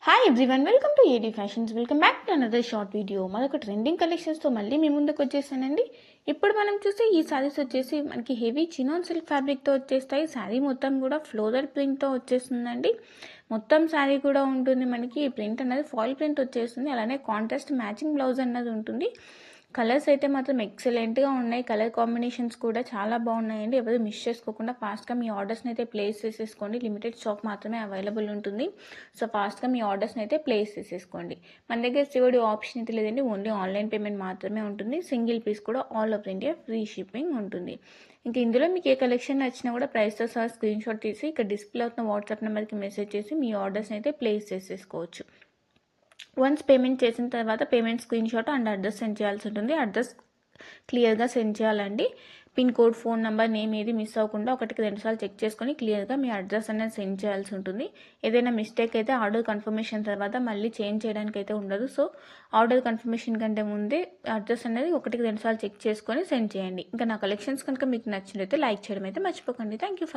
Hi everyone, welcome to AD fashions. Welcome back to another short video. మరొక trending కలెక్షన్స్తో మళ్ళీ మీ ముందుకు వచ్చేసానండి. ఇప్పుడు మనం చూస్తే ఈ శారీస్ వచ్చేసి మనకి హెవీ చినాన్ సిల్క్ ఫ్యాబ్రిక్తో వచ్చేస్తాయి. శారీ మొత్తం కూడా ఫ్లోరల్ ప్రింట్తో వచ్చేస్తుందండి. మొత్తం శారీ కూడా ఉంటుంది. మనకి ఈ ప్రింట్ అనేది ఫాయిల్ ప్రింట్ వచ్చేస్తుంది. అలానే కాంట్రాస్ట్ మ్యాచింగ్ బ్లౌజ్ అన్నది ఉంటుంది. కలర్స్ అయితే మాత్రం ఎక్సలెంట్గా ఉన్నాయి. కలర్ కాంబినేషన్స్ కూడా చాలా బాగున్నాయండి. ఎవరు మిస్ చేసుకోకుండా ఫాస్ట్గా మీ ఆర్డర్స్ని అయితే ప్లేస్ చేసేసుకోండి. లిమిటెడ్ స్టాక్ మాత్రమే అవైలబుల్ ఉంటుంది. సో ఫాస్ట్గా మీ ఆర్డర్స్ని అయితే ప్లేస్ చేసేసుకోండి. మన దగ్గర సిఓడి ఆప్షన్ అయితే లేదండి. ఓన్లీ ఆన్లైన్ పేమెంట్ మాత్రమే ఉంటుంది. సింగిల్ పీస్ కూడా all over India free shipping ఉంటుంది. ఇంకా ఇందులో మీకు ఏ కలెక్షన్ నచ్చినా కూడా ప్రైస్తో సహా స్క్రీన్ షాట్ తీసి ఇక్కడ డిస్ప్లే అవుతున్న వాట్సాప్ నెంబర్కి మెసేజ్ చేసి మీ ఆర్డర్స్ని అయితే ప్లేస్ చేసేసుకోవచ్చు. వన్స్ పేమెంట్ చేసిన తర్వాత payment screen shot and address send చేయాల్సి ఉంటుంది. అడ్రస్ క్లియర్గా సెండ్ చేయాలండి. Pin code, phone number, name ఏది మిస్ అవ్వకుండా 1-2 సార్లు చెక్ చేసుకొని క్లియర్గా మీ అడ్రస్ అనేది సెండ్ చేయాల్సి ఉంటుంది. ఏదైనా మిస్టేక్ అయితే ఆర్డర్ కన్ఫర్మేషన్ తర్వాత మళ్ళీ చేంజ్ చేయడానికి అయితే ఉండదు. సో ఆర్డర్ కన్ఫర్మేషన్ కంటే ముందే అడ్రస్ అనేది 1-2 సార్లు చెక్ చేసుకొని సెండ్ చేయండి. ఇంకా నా కలెక్షన్స్ కనుక మీకు నచ్చినట్లయితే లైక్ చేయడం అయితే మర్చిపోకండి. Thank you.